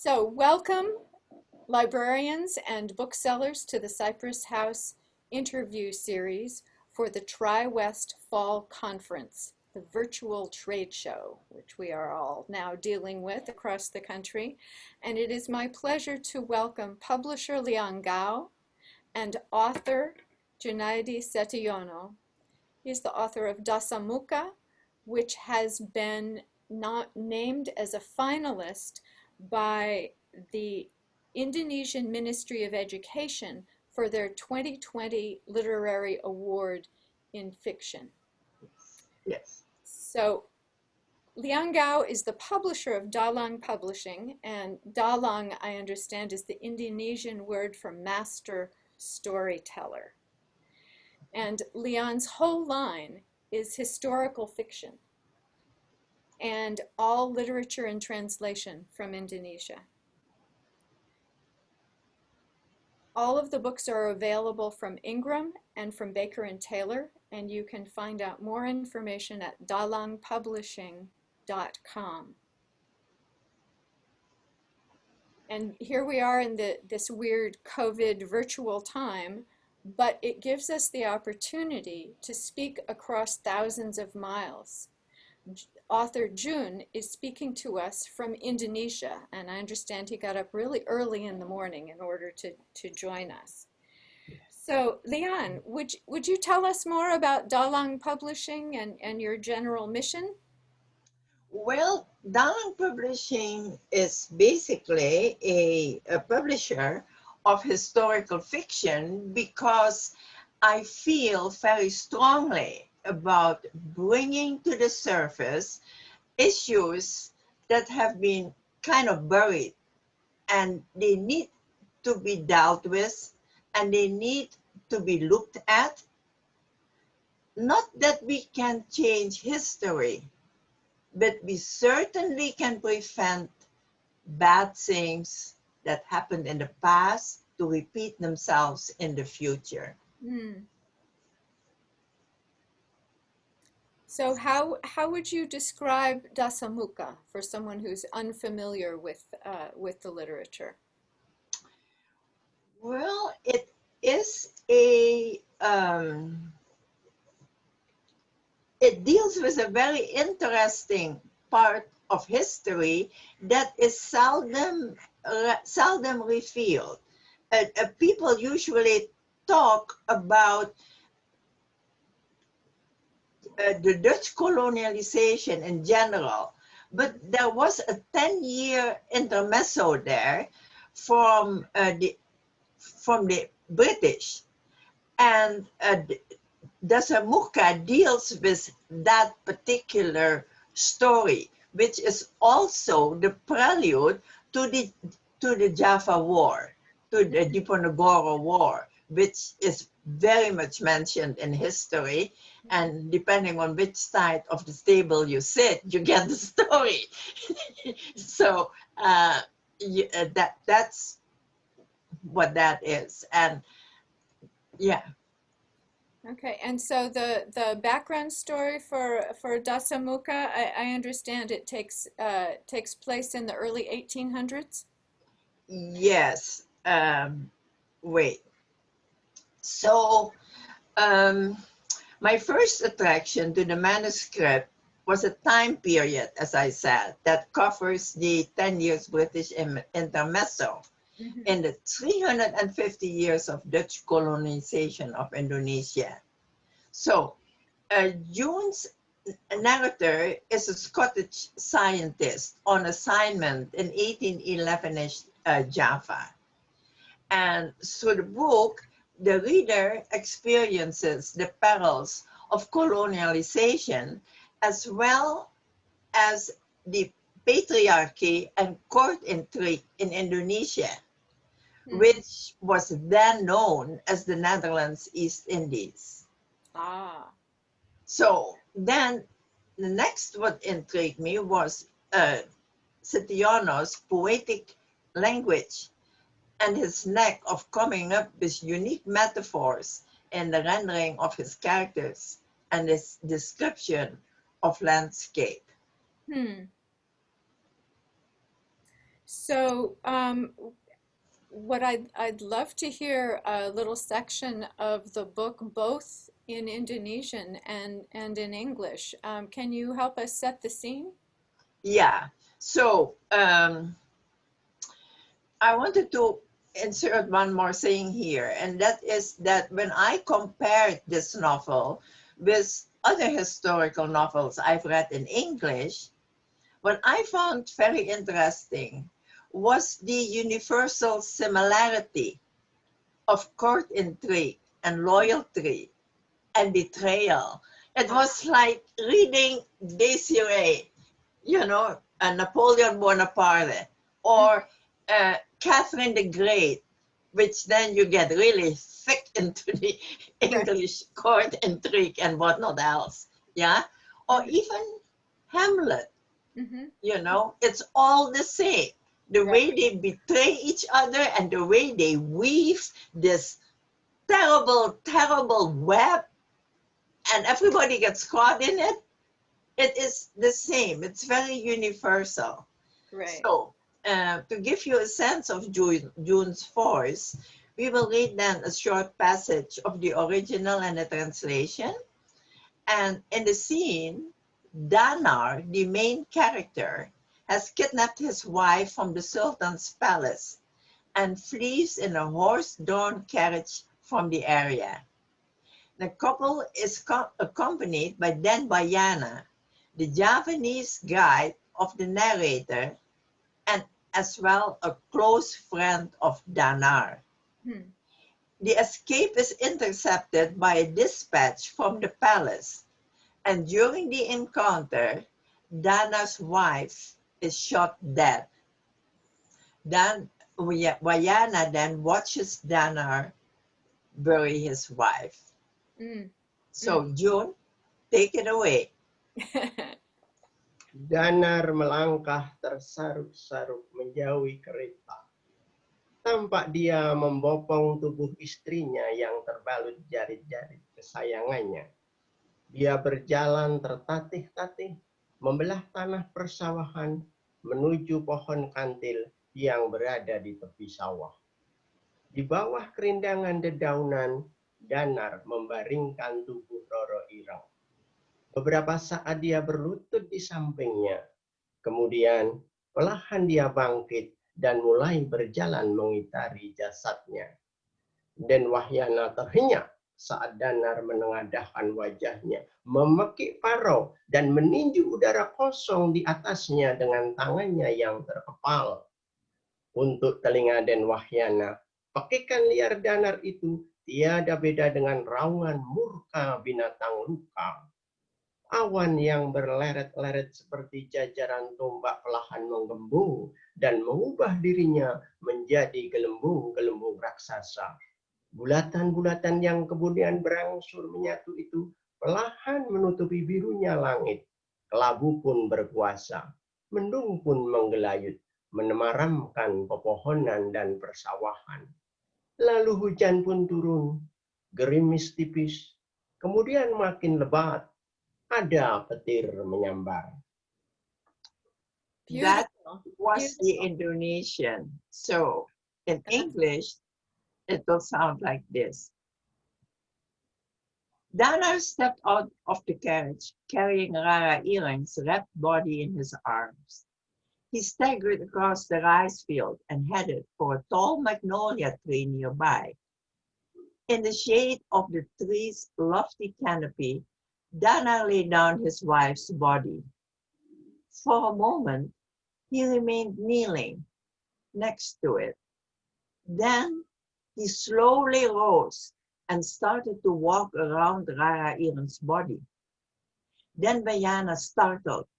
So welcome, librarians and booksellers, to the Cypress House interview series for the Triwest Fall Conference, the virtual trade show, which we are all now dealing with across the country. And it is my pleasure to welcome publisher Liang Gao and author Junaedi Setiyono. He's the author of Dasamuka, which has been not named as a finalist by the Indonesian Ministry of Education for their 2020 Literary Award in Fiction. Yes. So Liang Gao is the publisher of Dalang Publishing, and Dalang, I understand, is the Indonesian word for master storyteller. And Liang's whole line is historical fiction and all literature and translation from Indonesia. All of the books are available from Ingram and from Baker and Taylor, and you can find out more information at dalangpublishing.com. And here we are in this weird COVID virtual time, but it gives us the opportunity to speak across thousands of miles. Author Jun is speaking to us from Indonesia, and I understand he got up really early in the morning in order to join us. So, Lian, would you tell us more about Dalang Publishing and your general mission? Well, Dalang Publishing is basically a publisher of historical fiction because I feel very strongly about bringing to the surface issues that have been kind of buried, and they need to be dealt with and they need to be looked at. Not that we can change history, but we certainly can prevent bad things that happened in the past to repeat themselves in the future. So how would you describe Dasamuka for someone who's unfamiliar with the literature? Well, it is a it deals with a very interesting part of history that is seldom revealed. People usually talk about the Dutch colonialization in general, but there was a 10-year intermezzo there from the British, and Dasamuka deals with that particular story, which is also the prelude to the Java War, to the Diponegoro War, which is very much mentioned in history, and depending on which side of the table you sit, you get the story. So that's what that is, and yeah. Okay, and so the background story for Dasamuka, I understand it takes place in the early 1800s? Yes. Wait. So my first attraction to the manuscript was a time period, as I said, that covers the 10 years British intermezzo in the 350 years of Dutch colonization of Indonesia. So June's narrator is a Scottish scientist on assignment in 1811-ish Java. And through the book, the reader experiences the perils of colonialization as well as the patriarchy and court intrigue in Indonesia, which was then known as the Netherlands East Indies. So then the next what intrigued me was Setiyono's poetic language and his knack of coming up with unique metaphors in the rendering of his characters and his description of landscape. So what I'd love to hear a little section of the book, both in Indonesian and in English. Can you help us set the scene? Yeah. So I wanted to insert one more thing here, and that is that when I compared this novel with other historical novels I've read in English, what I found very interesting was the universal similarity of court intrigue and loyalty and betrayal. It was like reading Desiree, you know, Napoleon Bonaparte, or Catherine the Great, which then you get really thick into the English court intrigue and whatnot else. Yeah. Or even Hamlet, you know, it's all the same. The way they betray each other and the way they weave this terrible, terrible web and everybody gets caught in it, it is the same. It's very universal. Right. So to give you a sense of June's force, we will read then a short passage of the original and the translation. And in the scene, Danar, the main character, has kidnapped his wife from the Sultan's palace and flees in a horse-drawn carriage from the area. The couple is accompanied by Den Bayana, the Javanese guide of the narrator, and as well a close friend of Danar. The escape is intercepted by a dispatch from the palace, and during the encounter, Danar's wife is shot dead. Then Bayana then watches Danar bury his wife. So June, take it away. Danar melangkah tersaruk-saruk menjauhi kereta. Tampak dia membopong tubuh istrinya yang terbalut jarit-jarit kesayangannya. Dia berjalan tertatih-tatih, membelah tanah persawahan, menuju pohon kantil yang berada di tepi sawah. Di bawah kerindangan dedaunan, Danar membaringkan tubuh Roro Ireng. Beberapa saat dia berlutut di sampingnya. Kemudian perlahan dia bangkit dan mulai berjalan mengitari jasadnya. Dan Wahyana terhenyak saat Danar menengadahkan wajahnya, memekik parau dan meninju udara kosong di atasnya dengan tangannya yang terkepal. Untuk telinga Den Wahyana, pekikan liar Danar itu tiada beda dengan raungan murka binatang luka. Awan yang berleret-leret seperti jajaran tombak perlahan menggembung dan mengubah dirinya menjadi gelembung-gelembung raksasa. Bulatan-bulatan yang kemudian berangsur menyatu itu perlahan menutupi birunya langit. Kelabu pun berkuasa, mendung pun menggelayut, menemaramkan pepohonan dan persawahan. Lalu hujan pun turun, gerimis tipis, kemudian makin lebat. Ada petir menyambar. That was the Indonesian. So in English, it will sound like this. Danar stepped out of the carriage, carrying Rara Ireng's wrapped body in his arms. He staggered across the rice field and headed for a tall magnolia tree nearby. In the shade of the tree's lofty canopy, Danar laid down his wife's body. For a moment, he remained kneeling next to it. Then he slowly rose and started to walk around Rara Ireng's body. Then Bayana startled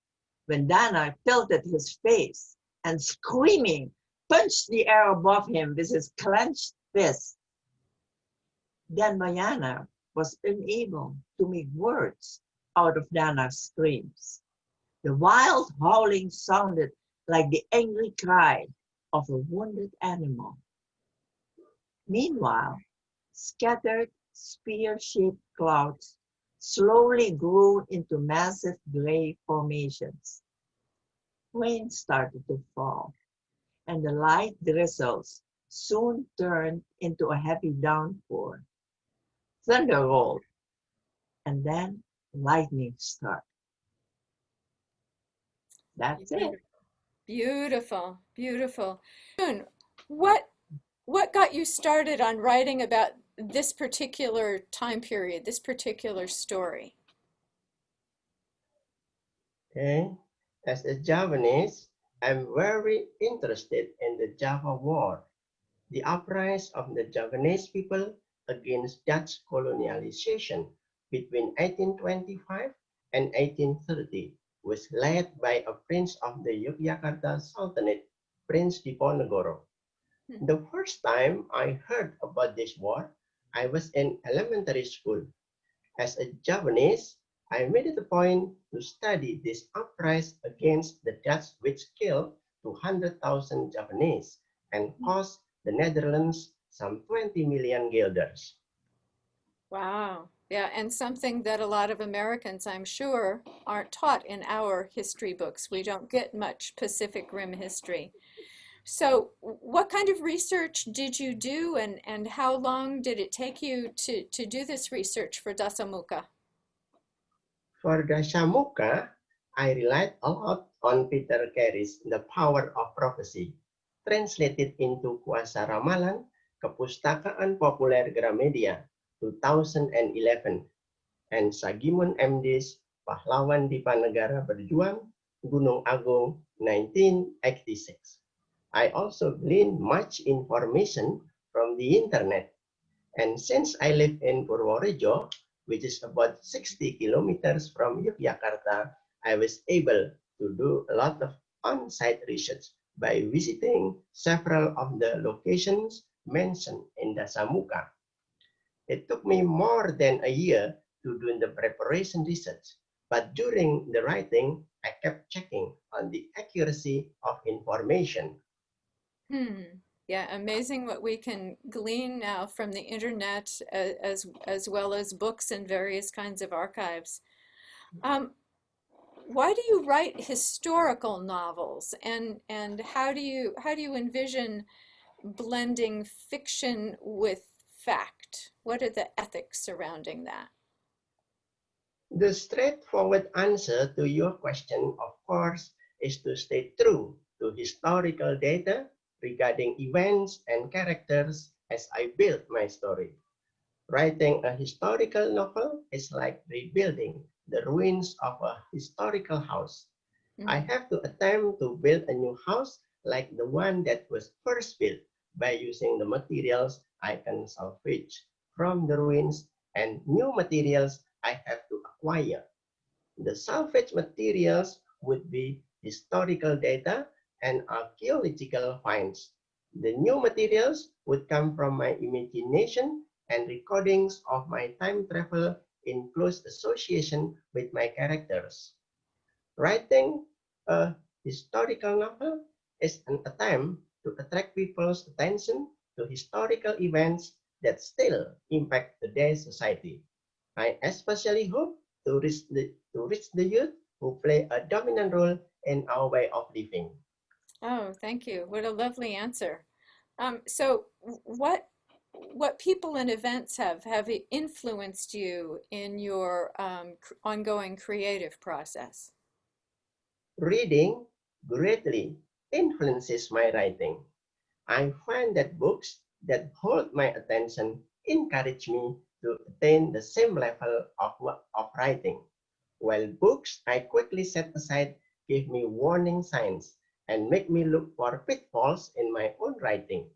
when Danar tilted his face and, screaming, punched the air above him with his clenched fist. Then Bayana was unable to make words out of Danar's screams. The wild howling sounded like the angry cry of a wounded animal. Meanwhile, scattered spear-shaped clouds slowly grew into massive gray formations. Rain started to fall, and the light drizzles soon turned into a heavy downpour. Thunder rolled, and then lightning struck. That's it. Beautiful, beautiful. June, what got you started on writing about this particular time period, this particular story? Okay. As a Javanese, I'm very interested in the Java War, the uprising of the Javanese people against Dutch colonialization between 1825 and 1830 was led by a prince of the Yogyakarta Sultanate, Prince Diponegoro. The first time I heard about this war, I was in elementary school. As a Javanese, I made it a point to study this uprising against the Dutch, which killed 200,000 Javanese and cost the Netherlands some 20 million guilders. Wow. Yeah, and something that a lot of Americans, I'm sure, aren't taught in our history books. We don't get much Pacific Rim history. So what kind of research did you do, and how long did it take you to do this research for Dasamuka? For Dasamuka, I relied a lot on Peter Carey's The Power of Prophecy, translated into Kuasa Ramalan, Kepustakaan Populer Gramedia, 2011, and Sagimun M.D.'s Pahlawan Dipanegara Berjuang, Gunung Agung, 1986. I also gleaned much information from the internet, and since I live in Purworejo, which is about 60 kilometers from Yogyakarta, I was able to do a lot of on-site research by visiting several of the locations mentioned in Dasamuka. It took me more than a year to do the preparation research, but during the writing, I kept checking on the accuracy of information. Yeah, amazing what we can glean now from the internet as well as books and various kinds of archives. Why do you write historical novels, and how do you envision blending fiction with fact? What are the ethics surrounding that? The straightforward answer to your question, of course, is to stay true to historical data regarding events and characters as I build my story. Writing a historical novel is like rebuilding the ruins of a historical house. I have to attempt to build a new house like the one that was first built by using the materials I can salvage from the ruins and new materials I have to acquire. The salvage materials would be historical data and archaeological finds. The new materials would come from my imagination and recordings of my time travel in close association with my characters. Writing a historical novel is an attempt to attract people's attention to historical events that still impact today's society. I especially hope to reach the youth who play a dominant role in our way of living. Oh, thank you. What a lovely answer. So what people and events have influenced you in your ongoing creative process? Reading greatly influences my writing. I find that books that hold my attention encourage me to attain the same level of writing, while books I quickly set aside give me warning signs and make me look for pitfalls in my own writing.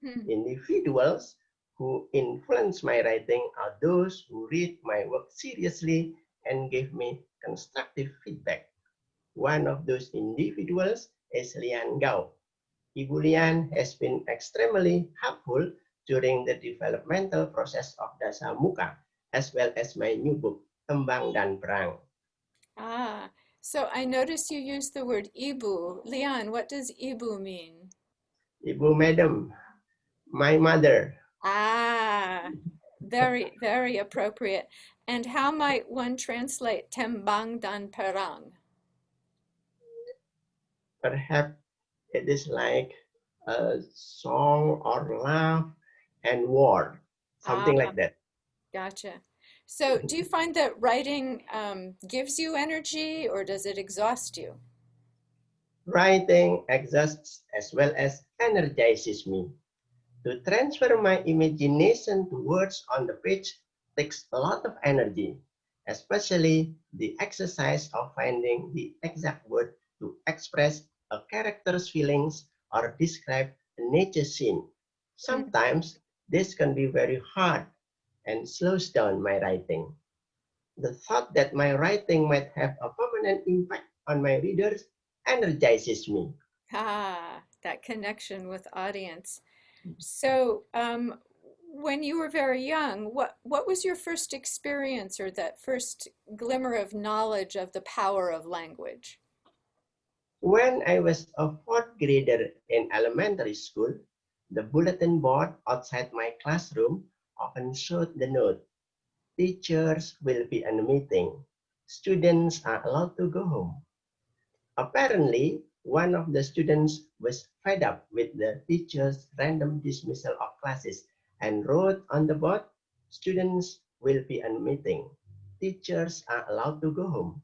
Individuals who influence my writing are those who read my work seriously and give me constructive feedback. One of those individuals is Lian Gao. Ibu Lian has been extremely helpful during the developmental process of Dasamuka, as well as my new book, Tembang dan Perang. Ah, so I noticed you used the word ibu. Lian, what does ibu mean? Ibu Madam, my mother. Ah, very, very appropriate. And how might one translate tembang dan perang? Perhaps it is like song or laugh and war, Ah, something like that. gotcha. So do you find that writing gives you energy or does it exhaust you? Writing exhausts as well as energizes me. To transfer my imagination to words on the page takes a lot of energy, especially the exercise of finding the exact word to express a character's feelings or describe a nature scene. Hmm. Sometimes this can be very hard and slows down my writing. The thought that my writing might have a permanent impact on my readers energizes me. Ah, that connection with audience. So, when you were very young, what was your first experience or that first glimmer of knowledge of the power of language? When I was a fourth grader in elementary school, the bulletin board outside my classroom often showed the note, teachers will be in a meeting. Students are allowed to go home. Apparently, one of the students was fed up with the teacher's random dismissal of classes and wrote on the board, students will be in a meeting. Teachers are allowed to go home.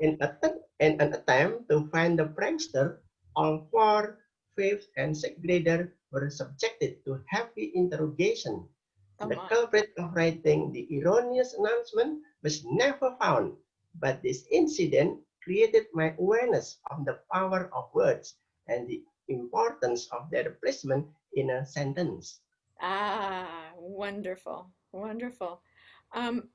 In an attempt to find the prankster, all four, fifth, and sixth graders were subjected to heavy interrogation. Come The on. culprit of writing the erroneous announcement was never found, but this incident created my awareness of the power of words and the importance of their placement in a sentence. Ah, wonderful, wonderful. Um,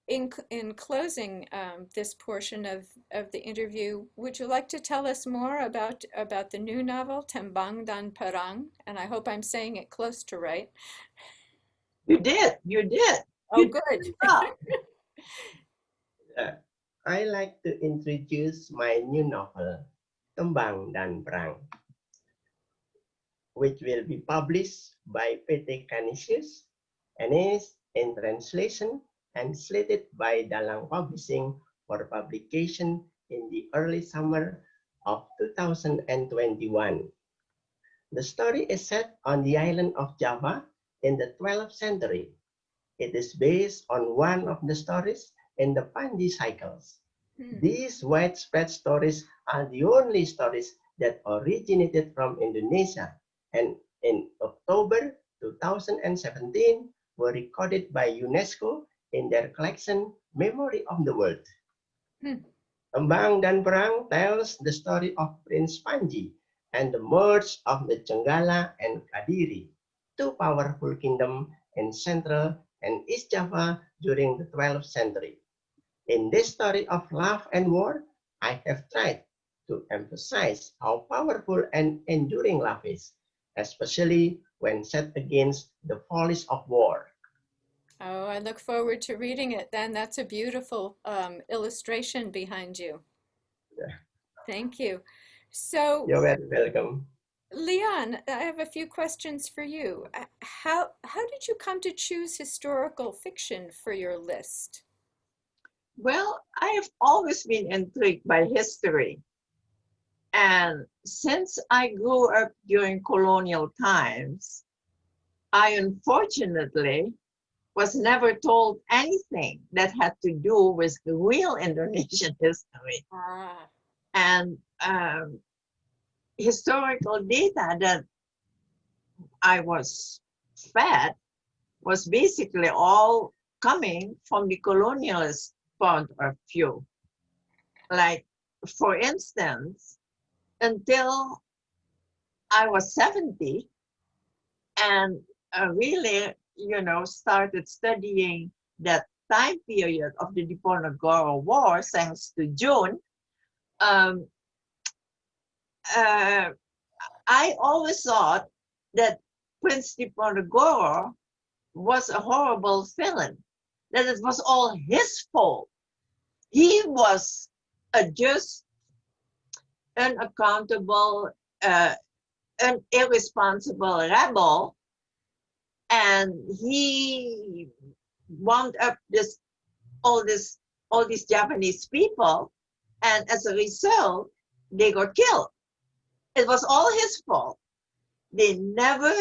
in closing this portion of the interview, would you like to tell us more about the new novel, Tembang dan Perang? And I hope I'm saying it close to right. You did, you did. Oh, You did good. very well. I like to introduce my new novel, Tembang dan Perang, which will be published by M.Pd and is in translation and slated by Dalang Publishing for publication in the early summer of 2021. The story is set on the island of Java in the 12th century. It is based on one of the stories in the Panji cycles. Hmm. These widespread stories are the only stories that originated from Indonesia and in October 2017 were recorded by UNESCO in their collection Memory of the World. Hmm. Tembang dan Perang tells the story of Prince Panji and the merge of the Jenggala and Kadiri, two powerful kingdoms in Central and East Java during the 12th century. In this story of love and war, I have tried to emphasize how powerful and enduring love is, especially when set against the follies of war. Oh, I look forward to reading it then. That's a beautiful illustration behind you. Thank you. So, You're very welcome. Leon, I have a few questions for you. How did you come to choose historical fiction for your list? Well, I have always been intrigued by history. And since I grew up during colonial times, I unfortunately was never told anything that had to do with the real Indonesian history. Ah, And historical data that I was fed was basically all coming from the colonialist point of view. Like, for instance, until I was 70 and really, started studying that time period of the Diponegoro War, thanks to June, um, I always thought that Prince Diponegoro was a horrible villain, that it was all his fault. He was a just, unaccountable, an irresponsible rebel, and he wound up all these Japanese people, and as a result, they got killed. It was all his fault. They never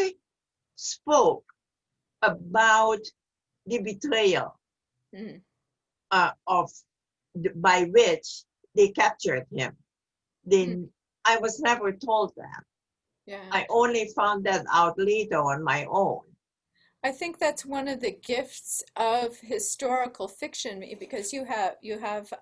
spoke about the betrayal by which they captured him. I was never told that. Yeah. I only found that out later on my own. I think that's one of the gifts of historical fiction, because you have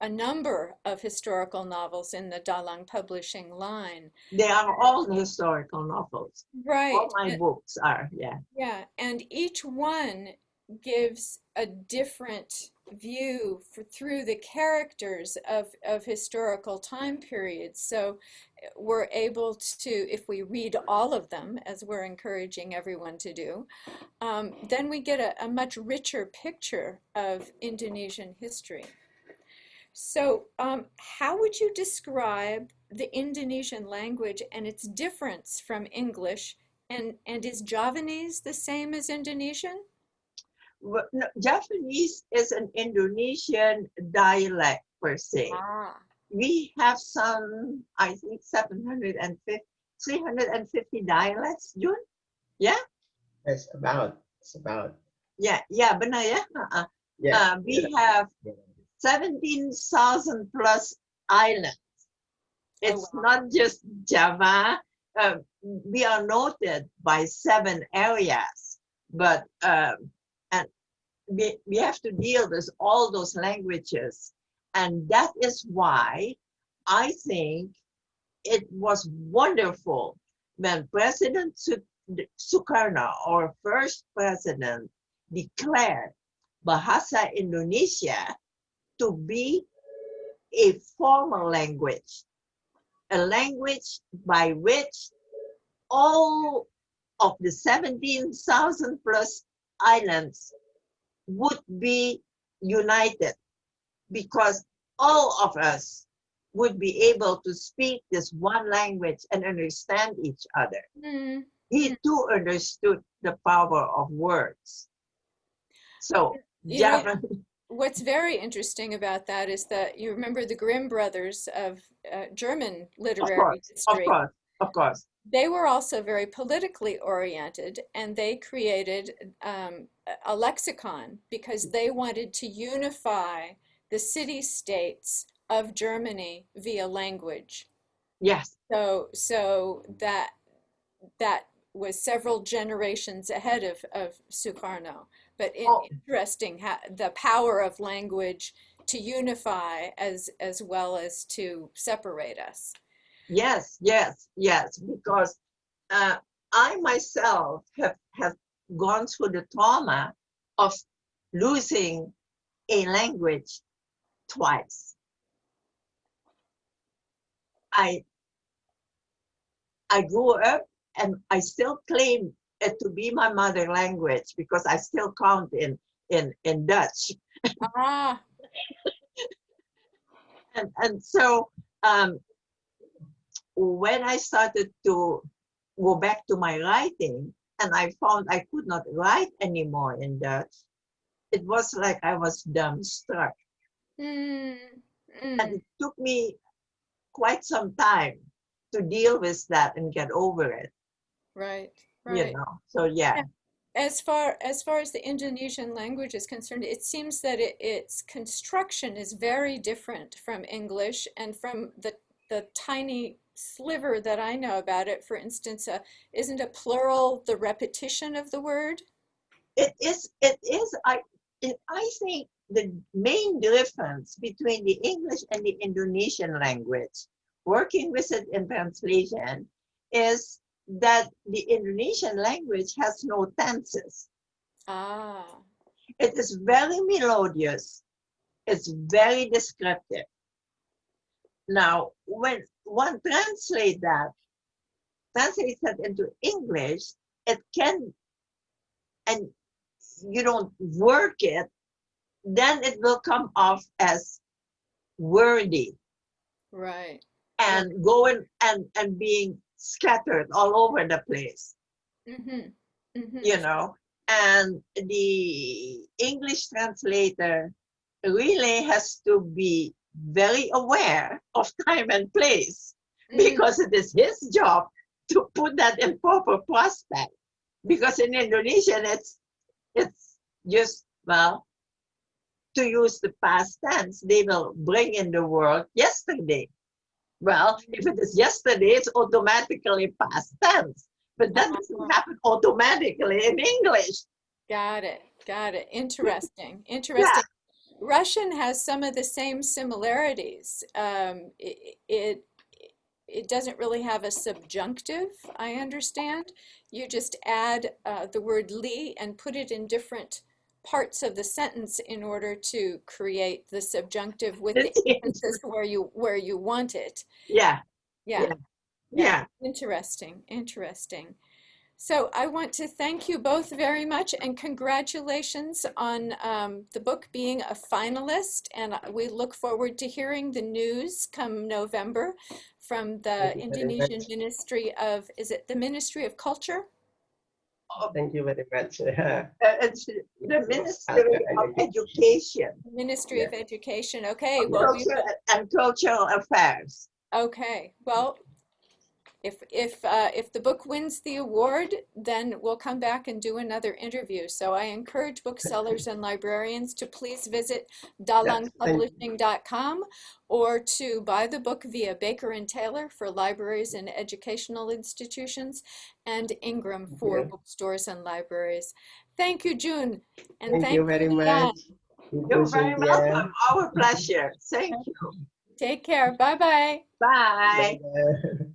a number of historical novels in the Dalang Publishing line. They are all historical novels. Right. All my books are, yeah. Yeah, and each one gives a different view through the characters of historical time periods. So we're able to, if we read all of them, as we're encouraging everyone to do, then we get a much richer picture of Indonesian history. So how would you describe the Indonesian language and its difference from English? And is Javanese the same as Indonesian? Well, no, Japanese is an Indonesian dialect per se. We have some, I think, 350 dialects, Jun? Yeah? It's about. Yeah, benar ya? Yeah. We have 17,000 plus islands. It's not just Java. We are noted by 7 areas, but and we have to deal with all those languages. And that is why I think it was wonderful when President Sukarno, our first president, declared Bahasa Indonesia to be a formal language, a language by which all of the 17,000 plus islands would be united, because all of us would be able to speak this one language and understand each other. He too understood the power of words. So, what's very interesting about that is that you remember the Grimm brothers of German literary history. Of course. They were also very politically oriented, and they created a lexicon because they wanted to unify the city-states of Germany via language. Yes. So that was several generations ahead of Sukarno. But interesting how the power of language to unify as well as to separate us. Yes, because I myself have gone through the trauma of losing a language twice. I grew up and I still claim it to be my mother language because I still count in Dutch. And so when I started to go back to my writing and I found I could not write anymore in Dutch, it was like I was dumbstruck. And it took me quite some time to deal with that and get over it. Right. You know, so yeah. As far as the Indonesian language is concerned, it seems that its construction is very different from English, and from the tiny sliver that I know about it, for instance, isn't a plural the repetition of the word? It is. I think the main difference between the English and the Indonesian language, working with it in translation, is that the Indonesian language has no tenses. It is very melodious. It's very descriptive. Now, when one translates that into English, it can, and you don't work it, then it will come off as wordy. Right. And going and being scattered all over the place. You know, and the English translator really has to be very aware of time and place, because it is his job to put that in proper prospect. Because in Indonesian, it's just, well, to use the past tense, they will bring in the word yesterday. Well, if it is yesterday, it's automatically past tense. But that doesn't happen automatically in English. Got it. Got it. Interesting. Yeah. Interesting. Russian has some of the same similarities. It doesn't really have a subjunctive, I understand. You just add the word li and put it in different parts of the sentence in order to create the subjunctive with the emphasis where you want it. Yeah. Yeah. Yeah. Interesting. Interesting. So I want to thank you both very much and congratulations on the book being a finalist. And we look forward to hearing the news come November from the Indonesian Ministry of, is it the Ministry of Culture? Oh, thank you very much. It's the Ministry of Education. Ministry of Education. Okay. And Cultural Affairs. Okay. Well, if the book wins the award, then we'll come back and do another interview. So I encourage booksellers and librarians to please visit dalangpublishing.com or to buy the book via Baker and Taylor for libraries and educational institutions, and Ingram for bookstores and libraries. Thank you, June. And thank you very much. You're very welcome. Our pleasure. Thank you. Take care. Bye-bye. Bye. Bye.